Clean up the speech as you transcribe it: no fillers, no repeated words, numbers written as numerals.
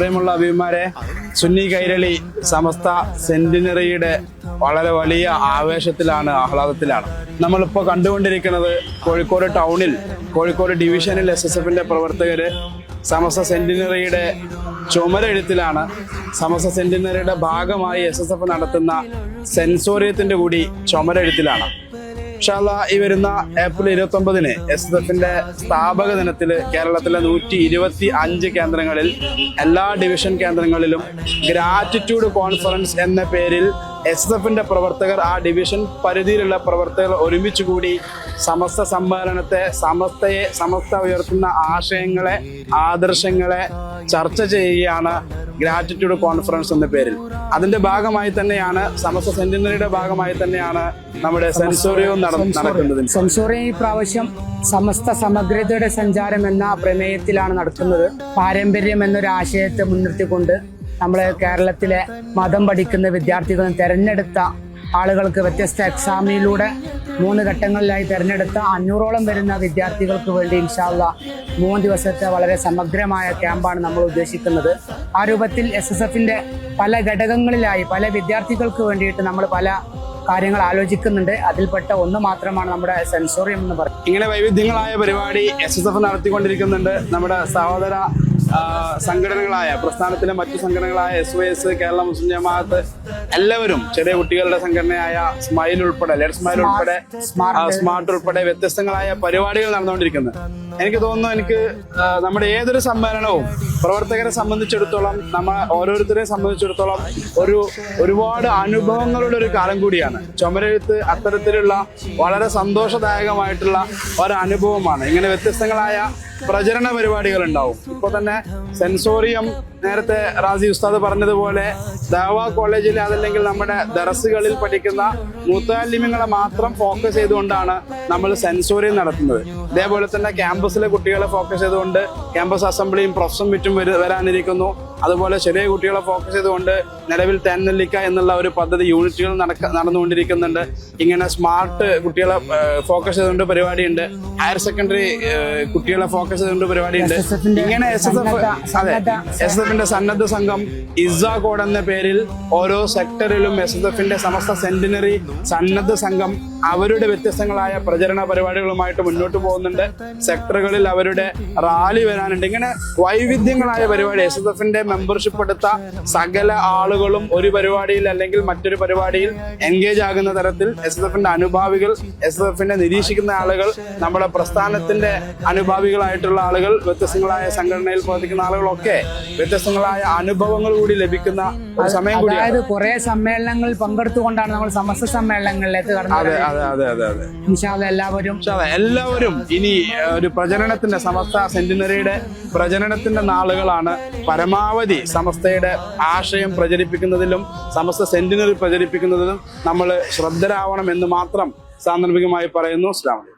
പ്രിയമുള്ള അഭിമാരെ, സുന്നി കൈരളി സമസ്ത സെന്റിനറിയുടെ വളരെ വലിയ ആവേശത്തിലാണ്, ആഹ്ലാദത്തിലാണ്. നമ്മളിപ്പോൾ കണ്ടുകൊണ്ടിരിക്കുന്നത് കോഴിക്കോട് ടൗണിൽ, കോഴിക്കോട് ഡിവിഷനിൽ SSFന്റെ പ്രവർത്തകര് സമസ്ത സെന്റിനറിയുടെ ചുമരെഴുത്തിലാണ്. സമസ്ത സെന്റിനറിയുടെ ഭാഗമായി SSF നടത്തുന്ന സെൻസോറിയത്തിന്റെ കൂടി ചുമരെഴുത്തിലാണ്. ഈ വരുന്ന ഏപ്രിൽ 29-ന് SSFന്റെ സ്ഥാപക ദിനത്തില് കേരളത്തിലെ 125 കേന്ദ്രങ്ങളിൽ, എല്ലാ ഡിവിഷൻ കേന്ദ്രങ്ങളിലും ഗ്രാറ്റിറ്റ്യൂഡ് കോൺഫറൻസ് എന്ന പേരിൽ SSFന്റെ പ്രവർത്തകർ, ആ ഡിവിഷൻ പരിധിയിലുള്ള പ്രവർത്തകർ ഒരുമിച്ച് കൂടി സമസ്ത സമ്മേളനത്തെ, സമസ്ത ഉയർത്തുന്ന ആശയങ്ങളെ, ആദർശങ്ങളെ ചർച്ച ചെയ്യുകയാണ് ഗ്രാറ്റിറ്റ്യൂഡ് കോൺഫറൻസ് എന്ന പേരിൽ. അതിന്റെ ഭാഗമായി തന്നെയാണ്, സമസ്ത സെന്റിനറിയുടെ ഭാഗമായി തന്നെയാണ് നമ്മുടെ സെൻസോറിയവും നടക്കുന്നത്. സെൻസോറിയം ഈ പ്രാവശ്യം സമസ്ത സമഗ്രതയുടെ സഞ്ചാരം എന്ന പ്രമേയത്തിലാണ് നടത്തുന്നത്. പാരമ്പര്യം എന്നൊരു ആശയത്തെ മുൻനിർത്തിക്കൊണ്ട് നമ്മൾ കേരളത്തിലെ മതം പഠിക്കുന്ന വിദ്യാർത്ഥികളും തെരഞ്ഞെടുത്ത ആളുകൾക്ക് വ്യത്യസ്ത എക്സാമിലൂടെ 3 ഘട്ടങ്ങളിലായി തെരഞ്ഞെടുത്ത 500ഓളം വരുന്ന വിദ്യാർത്ഥികൾക്ക് വേണ്ടി ഇൻഷാ അല്ലാഹ് 3 ദിവസത്തെ വളരെ സമഗ്രമായ ക്യാമ്പാണ് നമ്മൾ ഉദ്ദേശിക്കുന്നത്. ആ രൂപത്തിൽ SSFന്റെ പല ഘടകങ്ങളിലായി പല വിദ്യാർത്ഥികൾക്ക് വേണ്ടിയിട്ട് നമ്മൾ പല കാര്യങ്ങൾ ആലോചിക്കുന്നുണ്ട്. അതിൽപ്പെട്ട ഒന്ന് മാത്രമാണ് നമ്മുടെ സെൻസോറിയം എന്ന് പറയുന്നത്. ഇങ്ങനെ വൈവിധ്യങ്ങളായ പരിപാടി SSF നടത്തിക്കൊണ്ടിരിക്കുന്നുണ്ട്. നമ്മുടെ സഹോദര സംഘടനകളായ, പ്രസ്ഥാനത്തിലെ മറ്റു സംഘടനകളായ SYS, കേരള മുസ്ലിം ജമാഅത്ത്, എല്ലാവരും, ചെറിയ കുട്ടികളുടെ സംഘടനയായ സ്മൈൽ ഉൾപ്പെടെ, ലെറ്റ് സ്മൈൽ ഉൾപ്പെടെ, സ്മാർട്ട് ഉൾപ്പെടെ വ്യത്യസ്തങ്ങളായ പരിപാടികൾ നടന്നുകൊണ്ടിരിക്കുന്നത്. എനിക്ക് തോന്നുന്നു, നമ്മുടെ ഏതൊരു സമ്മേളനവും പ്രവർത്തകരെ സംബന്ധിച്ചിടത്തോളം, ഓരോരുത്തരെ സംബന്ധിച്ചിടത്തോളം ഒരുപാട് അനുഭവങ്ങളുടെ ഒരു കാലം കൂടിയാണ്. ചുമരെഴുത്ത് അത്തരത്തിലുള്ള വളരെ സന്തോഷദായകമായിട്ടുള്ള ഒരനുഭവമാണ്. ഇങ്ങനെ വ്യത്യസ്തങ്ങളായ പ്രചരണ പരിപാടികൾ ഉണ്ടാവും. ഇപ്പോൾ തന്നെ സെൻസോറിയം, നേരത്തെ റാസി ഉസ്താദ് പറഞ്ഞതുപോലെ, ദഅവ കോളേജിൽ അതല്ലെങ്കിൽ നമ്മുടെ ദറസുകളിൽ പഠിക്കുന്ന മുത്തഅല്ലിമീങ്ങളെ മാത്രം ഫോക്കസ് ചെയ്തുകൊണ്ടാണ് നമ്മൾ സെൻസോറിയം നടത്തുന്നത്. ഇതേപോലെ തന്നെ ക്യാമ്പസിലെ കുട്ടികളെ ഫോക്കസ് ചെയ്തുകൊണ്ട് ക്യാമ്പസ് അസംബ്ലിയും പ്രൊഫസും മറ്റും വരാനിരിക്കുന്നു. അതുപോലെ ചെറിയ കുട്ടികളെ ഫോക്കസ് ചെയ്തുകൊണ്ട് നിലവിൽ തെന്നെല്ലിക്ക എന്നുള്ള ഒരു പദ്ധതി യൂണിറ്റുകൾ നടന്നുകൊണ്ടിരിക്കുന്നുണ്ട്. ഇങ്ങനെ സ്മാർട്ട് കുട്ടികളെ ഫോക്കസ് ചെയ്തുകൊണ്ട് പരിപാടിയുണ്ട്. ഹയർ സെക്കൻഡറി കുട്ടികളെ ഫോക്കസ് ചെയ്തുകൊണ്ട് പരിപാടിയുണ്ട്. ഇങ്ങനെ SSFന്റെ സന്നദ്ധ സംഘം ഇസ്സ കോഡ് എന്ന പേരിൽ ഓരോ സെക്ടറിലും SSFന്റെ സമസ്ത സെന്റിനറി സന്നദ്ധ സംഘം അവരുടെ വ്യത്യസ്തങ്ങളായ പ്രചരണ പരിപാടികളുമായിട്ട് മുന്നോട്ട് പോകുന്നുണ്ട്. സെക്ടറുകളിൽ അവരുടെ റാലി വരാനുണ്ട്. ഇങ്ങനെ വൈവിധ്യങ്ങളായ പരിപാടി SSFന്റെ മെമ്പർഷിപ്പ് എടുത്ത സകല ആളുകളും ഒരു പരിപാടിയിൽ അല്ലെങ്കിൽ മറ്റൊരു പരിപാടിയിൽ എൻഗേജ് ആകുന്ന തരത്തിൽ SSFന്റെ അനുഭാവികൾ, SSFന്റെ നിരീക്ഷിക്കുന്ന ആളുകൾ, നമ്മുടെ പ്രസ്ഥാനത്തിന്റെ അനുഭാവികളായിട്ടുള്ള ആളുകൾ, വ്യത്യസ്തങ്ങളായ സംഘടനയിൽ പ്രവർത്തിക്കുന്ന ആളുകളൊക്കെ വ്യത്യസ്തങ്ങളായ അനുഭവങ്ങൾ കൂടി ലഭിക്കുന്ന ഒരു സമയം കൂടി. അതായത് കുറെ സമ്മേളനങ്ങളിൽ പങ്കെടുത്തുകൊണ്ടാണ് നമ്മൾ സമസ്ത സമ്മേളനങ്ങളിലേക്ക് കടന്നത്. എല്ലാവരും ഇനി ഒരു പ്രചരണത്തിന്റെ, സമസ്ത സെന്റിനറിയുടെ പ്രചരണത്തിന്റെ നാളുകളാണ്. പരമാവധി സമസ്തയുടെ ആശയം പ്രചരിപ്പിക്കുന്നതിലും സമസ്ത സെന്റിനറി പ്രചരിപ്പിക്കുന്നതിലും നമ്മൾ ശ്രദ്ധരാവണം എന്ന് മാത്രം സാന്ദർഭികമായി പറയുന്നു. അസ്സലാമു അലൈക്കും.